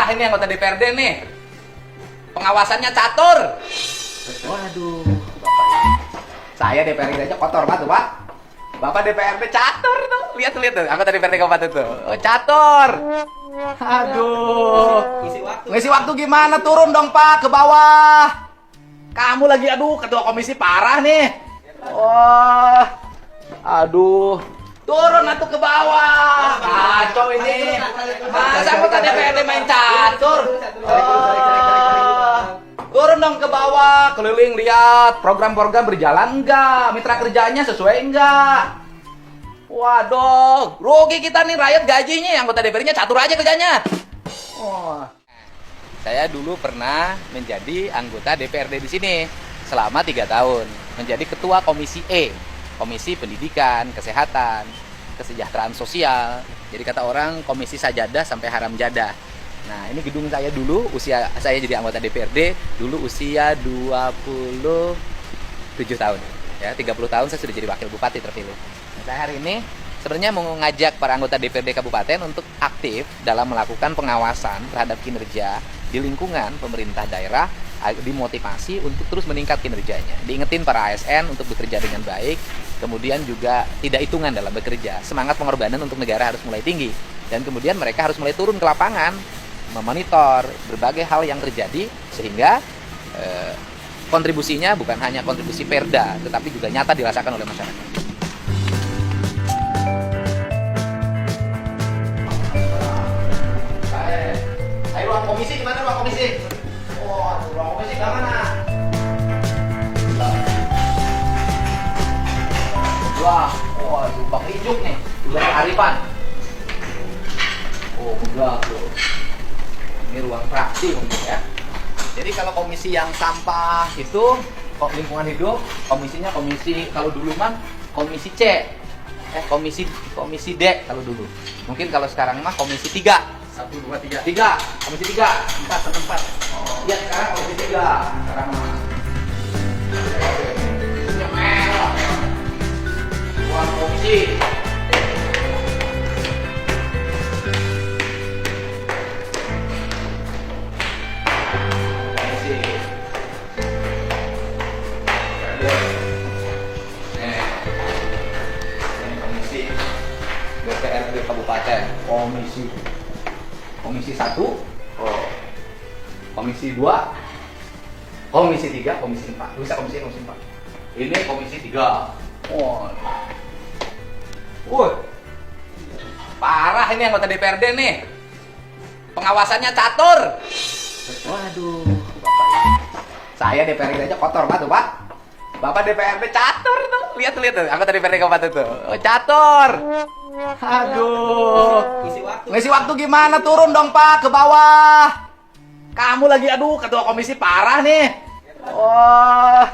Parah ini anggota DPRD nih. Pengawasannya catur. Waduh, saya DPRD aja kotor banget tuh, Pak. Bapak DPRD catur tuh. Lihat tuh, anggota DPRD Kabupaten tuh. Oh, catur. Aduh. Ngisi waktu gimana? Turun dong, Pak, ke bawah. Kamu lagi, aduh, ketua komisi parah nih. Wah. Aduh. Turun atuh ke bawah. Kacau ini. Masa anggota DPRD main catur? Turun dong ke bawah, keliling lihat program-program berjalan enggak, mitra kerjanya sesuai enggak. Waduh, rugi kita nih rakyat gajinya, anggota DPR-nya catur aja kerjanya. Oh. Saya dulu pernah menjadi anggota DPRD di sini selama 3 tahun, menjadi ketua Komisi E, Komisi Pendidikan, Kesehatan, Kesejahteraan Sosial. Jadi kata orang komisi sajadah sampai haram jadah. Nah, ini gedung saya dulu, usia saya jadi anggota DPRD, dulu usia 27 tahun. Ya, 30 tahun saya sudah jadi wakil bupati terpilih. Nah, saya hari ini sebenarnya mau ngajak para anggota DPRD Kabupaten untuk aktif dalam melakukan pengawasan terhadap kinerja di lingkungan pemerintah daerah, dimotivasi untuk terus meningkat kinerjanya. Diingetin para ASN untuk bekerja dengan baik, kemudian juga tidak hitungan dalam bekerja. Semangat pengorbanan untuk negara harus mulai tinggi. Dan kemudian mereka harus mulai turun ke lapangan, memonitor berbagai hal yang terjadi sehingga kontribusinya bukan hanya kontribusi perda tetapi juga nyata dirasakan oleh masyarakat. Ayo ruang komisi gimana ruang komisi? Oh, ruang komisi gimana? Wah, waduh, bak ijuk nih, juga kearifan. Oh, enggak tuh. Ini ruang fraksi mungkin ya. Jadi kalau komisi yang sampah itu lingkungan hidup, komisinya komisi kalau dulu mah komisi C. Komisi D kalau dulu. Mungkin kalau sekarang mah komisi 3. 1 2 3. 3. Komisi 3. 4 tempat. Oh, iya sekarang komisi 3. Sekarang mah. Ini merah. Ruang komisi. DPRD Kabupaten, Komisi 1, Komisi 2, Komisi 3, Komisi 4. Bisa komisi 4. Ini Komisi 3. Parah ini anggota DPRD nih. Pengawasannya catur. Waduh, saya DPRD aja kotor banget tuh, Pak. Bapak DPRD catur tuh. Lihat tuh, anggota DPRD Kabupaten tuh. Oh, catur. Aduh. Ngisi waktu gimana? Turun dong, Pak, ke bawah. Kamu lagi, aduh, ketua komisi parah nih. Wah.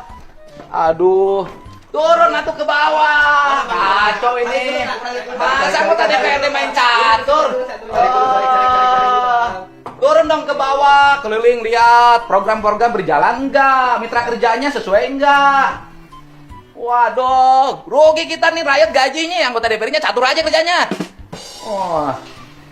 Aduh. Turun atuh ke bawah. Kacau ini. Masa anggota DPRD main catur? Turun dong ke bawah, keliling lihat program-program berjalan enggak, mitra kerjanya sesuai enggak. Waduh, rugi kita nih rakyat gajinya, anggota DPR-nya catur aja kerjanya. Oh.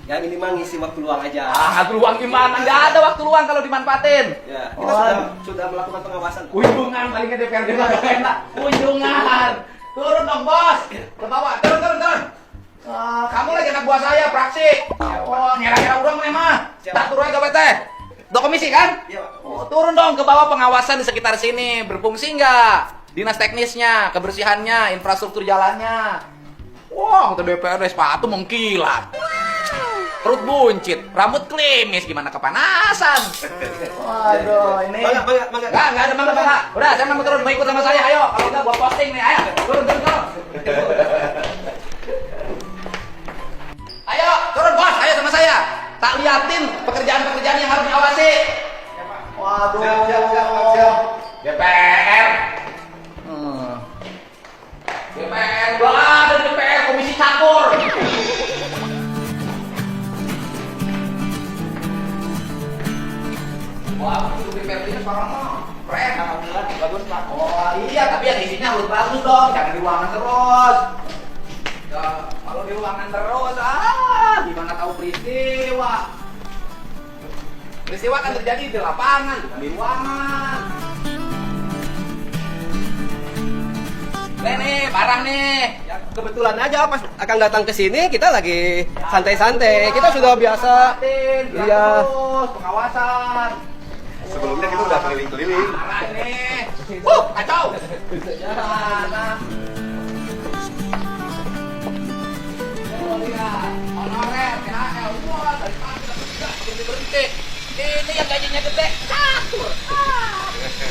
Yang ini mah ngisi waktu luang aja. Waktu luang gimana? Nggak ada waktu luang kalau dimanfaatin. Ya, kita sudah melakukan pengawasan. Kunjungan paling ke DPRD nggak enak. Kunjungan. Turun dong, Bos. Ke bawah. Turun. Kamu lagi anak buah saya, praksi. Oh, ngira-ngira udah mah. Tak turun aja teh. Do komisi kan? Iya, Oh, turun dong ke bawah, pengawasan di sekitar sini. Berfungsi nggak? Dinas teknisnya, kebersihannya, infrastruktur jalannya. Wah, untuk DPRD sepatu mengkilat. Perut buncit, rambut klimis, gimana kepanasan. Waduh, ini. Bangga. Enggak ada bangga. Udah, saya mau turun, mau ikut sama saya, ayo. Kalau enggak gua posting nih, ayo. Turun. Ayo, turun Bos, ayo sama saya. Tak liatin pekerjaan-pekerjaan yang harus diawasi. Waduh. Siap. DPR. DPR, wah, ada DPR, komisi catur. Wah, itu DPR-nya sekarang mah keren, alhamdulillah, bagus Pak. Oh iya, tapi yang isinya harus bagus dong, jangan di ruangan terus. Ya, kalau di ruangan terus, gimana tahu peristiwa? Peristiwa akan terjadi di lapangan, bukan di ruangan. Nih, barang nih. Ya, kebetulan aja pas akan datang ke sini kita lagi santai-santai. Kita sudah biasa. Iya. Terus pengawasan. Sebelumnya kita udah keliling-keliling. Barang nih. Kacau. Nah. Lihat, honorer, KHL, wah dari pagi sampai berhenti. Ini yang gajinya gede, catur.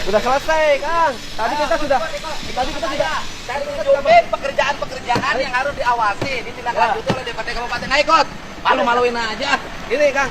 Sudah selesai, Kang. Tadi kita sudah Pekerjaan-pekerjaan yang harus diawasi, ditindaklanjuti oleh DPRD Kabupaten. Nah, ikut. Malu-maluin aja. ini, Kang.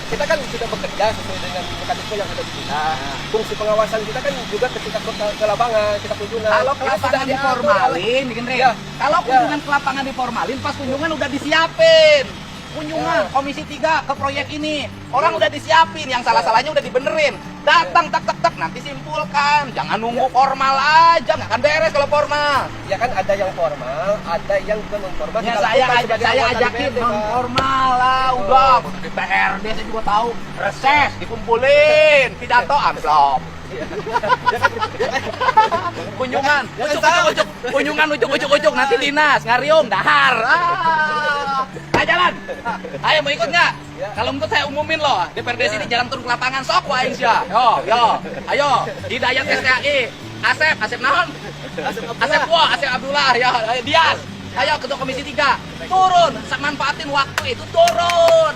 Kita kan sudah bekerja sesuai dengan mekanisme yang ada di kita. Fungsi pengawasan kita kan juga ketika ke lapangan, kita kunjungan. Kalau ke Ini lapangan sudah diatur diformalin, bikin Rin. Ya. Kalau kunjungan ke lapangan diformalin, pas kunjungan udah disiapin. Kunjungan Komisi 3 ke proyek ini. Orang udah disiapin, yang salah-salahnya udah dibenerin. Datang, tak, nanti simpulkan. Jangan nunggu formal aja, nggak akan beres kalau formal. Ya kan ada yang formal, ada yang non formal. Ya Kita saya lakukan sebagai anggota ajakin DPRD, non Pak. formal lah, udah. DPRD saya juga tahu. Reses, dikumpulin. Pidato, amplop. Kunjungan, ujuk, nanti dinas, ngariung, dahar. Ayo jalan. Ayo mau ikut nggak? Kalau ikut saya umumin loh. DPRD sini jalan turun ke lapangan sok wae sia. Yo. Ayo, Hidayat STAI. Asep naon? Asep Abdullah ya, Dias. Ayo ketua Komisi 3. Turun, manfaatin waktu itu turun.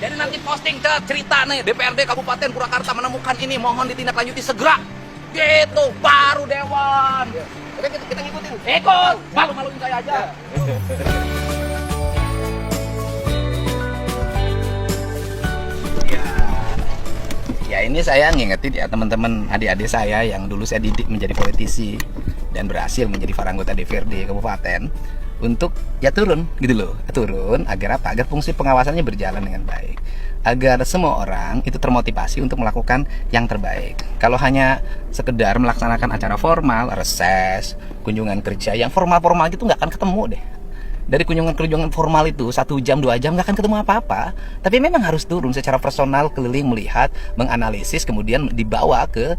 Jadi nanti posting cerita nih DPRD Kabupaten Purwakarta menemukan ini, mohon ditindaklanjuti segera. Gitu, baru Dewan. Oke, kita ngikutin. Ikut, malu-maluin saya aja. Ya ini saya ngingetin ya teman-teman adik-adik saya yang dulu saya didik menjadi politisi dan berhasil menjadi para anggota DPRD Kabupaten untuk ya turun gitu loh, turun agar apa? Agar fungsi pengawasannya berjalan dengan baik, agar semua orang itu termotivasi untuk melakukan yang terbaik. Kalau hanya sekedar melaksanakan acara formal, reses, kunjungan kerja yang formal-formal gitu nggak akan ketemu deh. Dari kunjungan formal itu 1 jam 2 jam nggak akan ketemu apa-apa. Tapi memang harus turun secara personal, keliling melihat, menganalisis, kemudian dibawa ke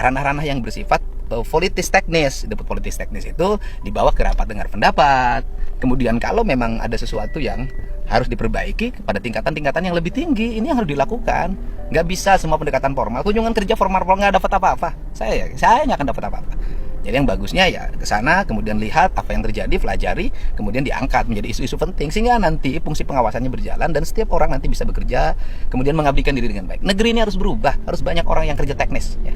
ranah-ranah yang bersifat politis teknis. Dapat politis teknis itu dibawa ke rapat dengar pendapat. Kemudian kalau memang ada sesuatu yang harus diperbaiki pada tingkatan-tingkatan yang lebih tinggi, ini yang harus dilakukan. Nggak bisa semua pendekatan formal. Kunjungan kerja formal nggak dapat apa-apa. Saya nggak akan dapat apa-apa. Jadi yang bagusnya ya ke sana, kemudian lihat apa yang terjadi, pelajari, kemudian diangkat menjadi isu-isu penting sehingga nanti fungsi pengawasannya berjalan dan setiap orang nanti bisa bekerja, kemudian mengabdikan diri dengan baik. Negeri ini harus berubah, harus banyak orang yang kerja teknis. Ya.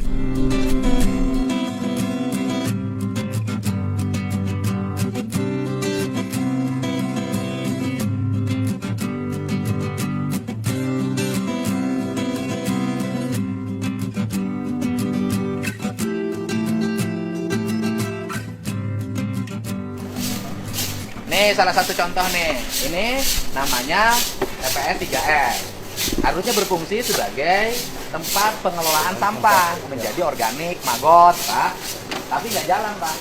Nih salah satu contoh nih, ini namanya TPS 3R. Harusnya berfungsi sebagai tempat pengelolaan sampah, menjadi organik, magot, Pak. Tapi nggak jalan, Pak.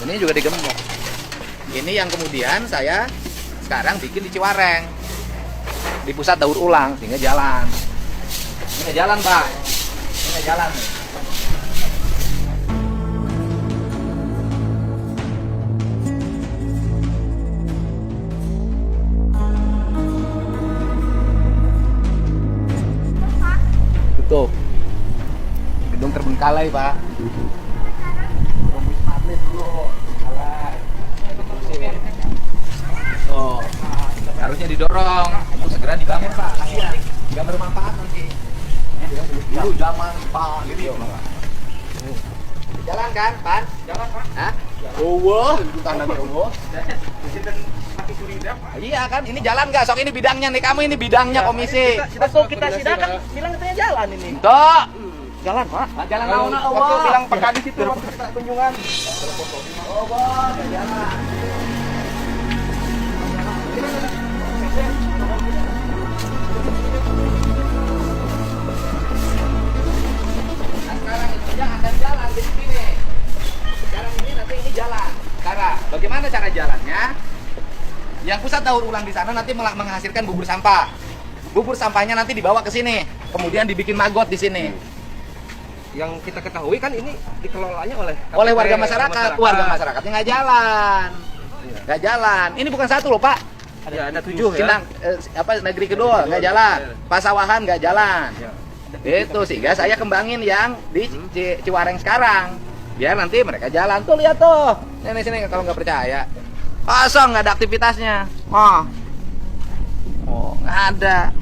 Ini juga digembok. Ini yang kemudian saya sekarang bikin di Ciwareng, di pusat daur ulang, sehingga jalan. Ini nggak jalan, Pak. Ini nggak jalan nih. Tuh, gedung terbengkalai Pak. Oh, harusnya didorong untuk segera dibangun Pak. Kasihan, nggak bermanfaat nanti. Dulu zaman Pak, gitu ya Pak. Jalan kan, Pak? Jalan Pak. Hah? Tanah Allah. Iya kan, ini jalan nggak? Sok ini bidangnya nih, kamu ini bidangnya komisi. Kita sidakan, bilang katanya jalan ini. Tuh, Jalan, Pak. jalan naon Waktu bilang Pak di situ waktu kita kunjungan. Oh, bos, jalan. Nah, sekarang itu yang akan jalan di sini. Sekarang ini nanti ini jalan. Cara, bagaimana cara jalannya? Yang pusat daur ulang di sana nanti menghasilkan bubur sampah. bubur sampahnya nanti dibawa ke sini, kemudian dibikin magot di sini. Yang kita ketahui kan ini dikelolanya oleh Warga masyarakat. Warga masyarakatnya nggak jalan. Iya. Nggak jalan. Ini bukan satu loh, Pak. Ada 7 ya. Sindang, negeri kedua nggak jalan. Pasawahan nggak jalan. Ya. Itu sehingga saya kembangin yang di Ciwareng sekarang. Biar nanti mereka jalan. Tuh lihat tuh. Sini kalau nggak percaya. Kosong, nggak ada aktivitasnya. Oh, nggak ada.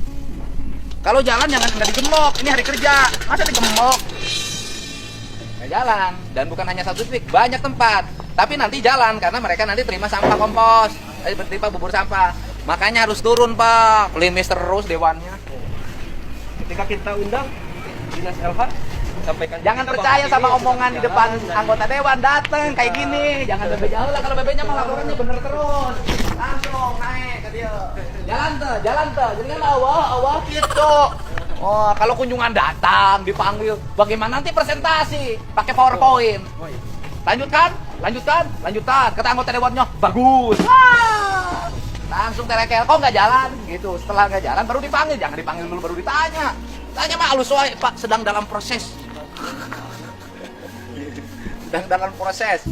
Kalau jalan jangan nggak digembok. Ini hari kerja. Masa digembok? Nggak jalan. Dan bukan hanya satu titik, banyak tempat. Tapi nanti jalan karena mereka nanti terima sampah kompos, terima bubur sampah. Makanya harus turun, Pak. Limis terus dewannya. Ketika kita undang Dinas LH, sampaikan. Jangan kita percaya bahwa sama ini omongan di jalan depan dan- anggota dewan dateng kayak gini. Jangan bebe jauh lah, kalau bebenya mah laporannya bener terus. Langsung naik ke dia. Jalan tuh. Jadi kan awah gitu. Oh, kalau kunjungan datang dipanggil, bagaimana nanti presentasi pakai PowerPoint. Oh, iya. Lanjutkan. Kata anggota dewannya, bagus. Wah, langsung terekel, kok nggak jalan? Gitu. Setelah nggak jalan baru dipanggil, jangan dipanggil dulu baru ditanya. Tanya mah halus wae, Pak, sedang dalam proses. Sedang dalam proses.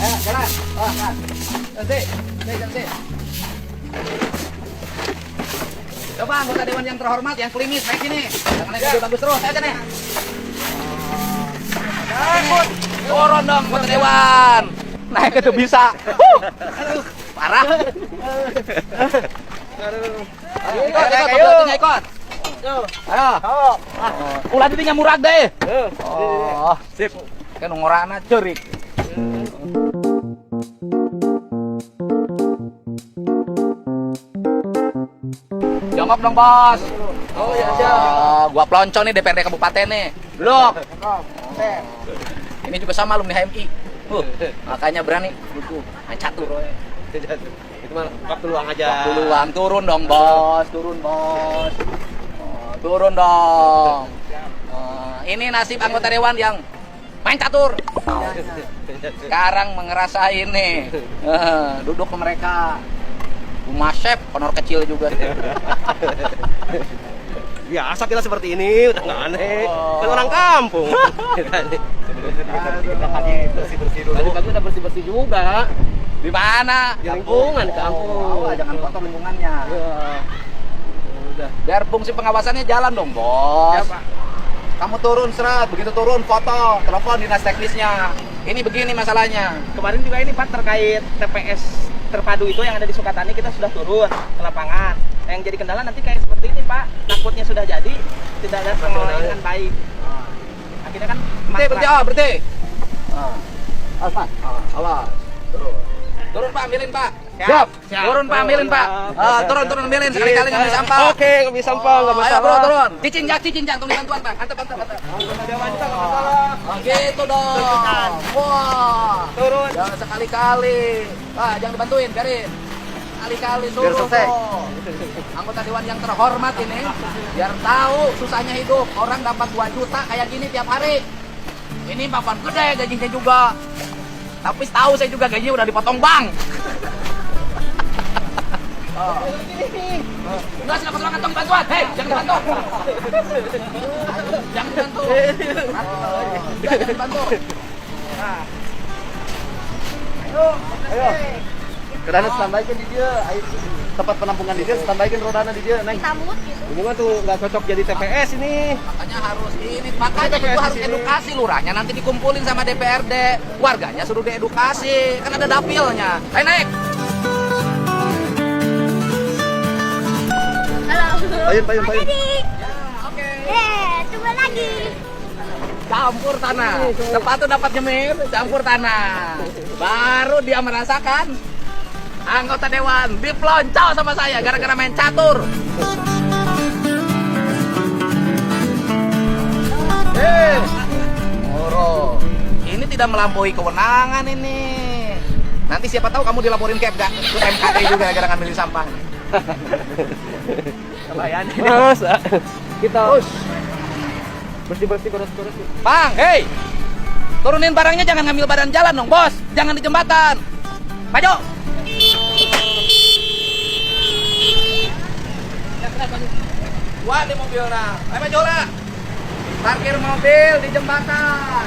Ayo, jalan. Oh, kan. Nanti. Coba anggota dewan yang terhormat, yang klimis, naik sini. Jangan naik video bagus terus, ayo nih. Turun dong, anggota dewan. Naik itu bisa. Parah. Ikut. Ayo. Ulah didinya murah deh. Oh, sip. Kan ngorana cerik. Jongkok dong, Bos. Oh ya siap. Gua pelonco nih DPRD kabupaten nih. Duduk. Ini juga sama alumni HMI. Makanya berani main catur. Itu mah waktu luang aja. Waktu luang, turun dong, Bos. Bos. Turun dong. Ini nasib anggota dewan yang main catur. Sekarang mengerasai nih. Duduk ke mereka. Rumah chef, honor kecil juga. Biasa kita seperti ini, udah nggak aneh. Kan orang kampung. Tadi bersih-bersih dulu. Tadi pagi udah bersih-bersih juga. Di mana? Di lingkungan kampung. Jangan kotor lingkungannya. Ya. Udah. Biar fungsi pengawasannya jalan dong, Bos. Ya, Pak. Kamu turun seret, begitu turun foto, telepon dinas teknisnya. Ini begini masalahnya. Kemarin juga ini Pak terkait TPS terpadu itu yang ada di Sukatani, kita sudah turun ke lapangan. Yang jadi kendala nanti kayak seperti ini Pak, nakutnya sudah jadi, tidak ada pengelolaan dengan baik. Akhirnya kan Berhenti. Awas. Turun Pak, ambilin Pak. Siap. Turun Pak, ambilin Pak. Turun ambilin, sekali-kali ngambil sampah. Oke, ngambil sampah, nggak Ayo masalah. bro, turun. Cincang, tunggu bantuan Pak. Antep. Gitu dong. Wah. turun. Jangan sekali-kali. Jangan dibantuin, biarin. Kali-kali Biar suruh selesai. dong. Anggota dewan yang terhormat ini, biar tahu susahnya hidup. Orang dapat 2 juta kayak gini tiap hari. Ini papan gede gajinya juga. Tapi tahu saya juga gajinya udah dipotong bank. Enggak, silakan kantong bantuan. Hei, jangan dibantu. Jangan dibantu. Jangan dibantu. Ayo. Kerana standbykan di dia, tempat penampungan di dia, standbykan rodana di dia, naik. Sambut gitu. Ini mah tuh nggak cocok jadi TPS ini. Makanya harus itu harus edukasi lurahnya nanti dikumpulin sama DPRD, warganya suruh diedukasi, kan ada dapilnya. Ayo naik. Halo. Payun. Adik. Oke. Tunggu lagi. Campur tanah. Tepat tuh dapat nyemir, campur tanah. Baru dia merasakan anggota dewan diploncok sama saya gara-gara main catur. Oro, ini tidak melampaui kewenangan ini. Nanti siapa tahu kamu dilaporin ke MKD juga gara-gara ngambilin sampah. Kebayaan. Masa kita Bersih-bersih, beres-beres. Bang, hei. Turunin barangnya, jangan ngambil badan jalan dong, bos. Jangan di jembatan. Maju. Wah, di mobil nah. Ayo maju lah. Parkir mobil di jembatan.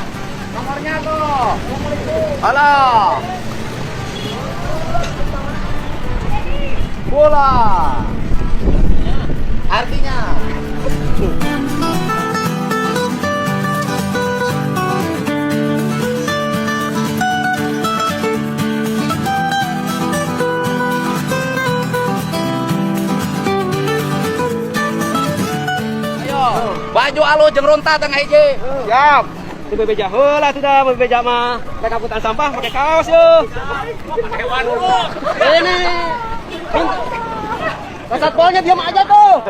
Nomornya tuh. Halo. Bola. Artinya. Ayo, baju alo jeung ronta tengah hiji. Siap. Itu bebeja heula sudah bebeja mah. Pakai angkutan sampah, pakai kaos yuk. Ini. Satpolnya diam aja tuh.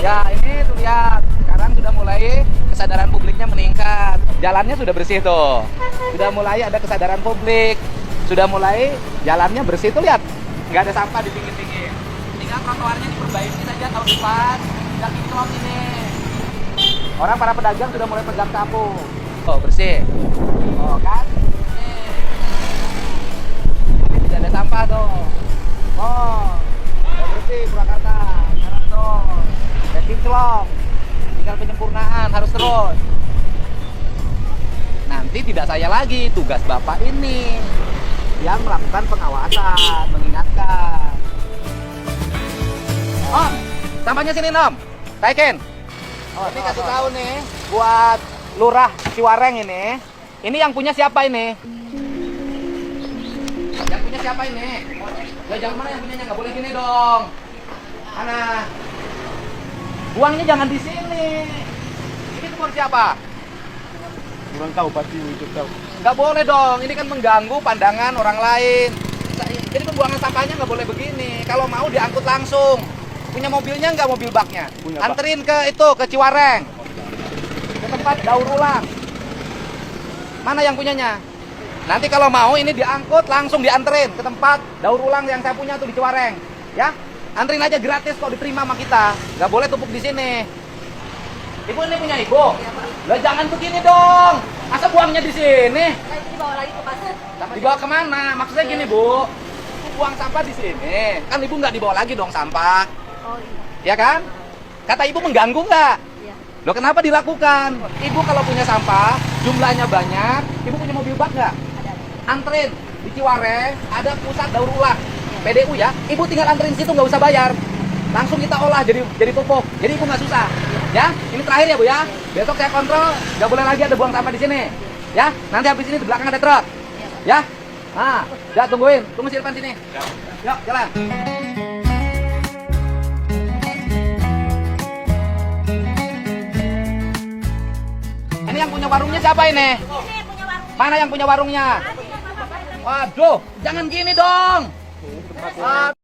Ya, ini tuh lihat. Sekarang sudah mulai kesadaran publiknya meningkat. Jalannya sudah bersih tuh. Sudah mulai ada kesadaran publik. Sudah mulai jalannya bersih tuh, lihat. Nggak ada sampah di pinggir-pinggir. Tinggal trotoarnya diperbaiki saja tahun depan. Tidak kinclong ini. Orang para pedagang sudah mulai pegang sapu. Oh, bersih. Oh, kan? Ini tidak ada sampah tuh. Oh, udah bersih Purwakarta. Sekarang tuh. Dan kinclong. Tinggal penyempurnaan, harus terus. Nanti tidak saya lagi, tugas Bapak ini yang melakukan pengawasan, mengingatkan. Om, sampahnya sini Om. Taikin. Oh, ini kasih tahu nih buat Lurah Ciwareng ini. Ini yang punya siapa ini? Yang punya siapa ini? Ya jangan mana yang punyanya, nggak boleh gini dong. Mana? Buangnya jangan di sini. Ini tuh siapa? Kurang tahu pasti untuk tahu. Nggak boleh dong. Ini kan mengganggu pandangan orang lain. Jadi pembuangan sampahnya nggak boleh begini. Kalau mau diangkut langsung. Punya mobilnya nggak, mobil baknya? Punya, Pak. Anterin ke itu, ke Ciwareng. Ke tempat daur ulang. Mana yang punyanya? Nanti kalau mau ini diangkut langsung dianterin ke tempat daur ulang yang saya punya tuh di Ciwareng. Ya? Anterin aja gratis kok, diterima sama kita. Nggak boleh tumpuk di sini. Ibu ini punya ibu? Lah jangan begini dong. Masa buangnya di sini? Dibawa lagi ke pasar. Dibawa kemana? Maksudnya gini bu, ibu buang sampah di sini. Kan ibu nggak dibawa lagi dong sampah, Oh iya. ya kan? Kata ibu mengganggu nggak? Iya. Loh kenapa dilakukan? Ibu kalau punya sampah, jumlahnya banyak, ibu punya mobil bak nggak? Ada. Anterin di Ciwareng, ada pusat daur ulang. PDU ya, ibu tinggal anterin situ nggak usah bayar, langsung kita olah jadi pupuk, jadi ibu nggak susah, ya. Ini terakhir ya bu ya, besok saya kontrol, nggak boleh lagi ada buang sampah di sini, ya. Nanti habis ini di belakang ada truk, ya. Nah, ya tungguin, tunggu di depan sini, yuk jalan. Ini yang punya warungnya siapa ini? Ini punya warung. Mana yang punya warungnya? Waduh, jangan gini dong.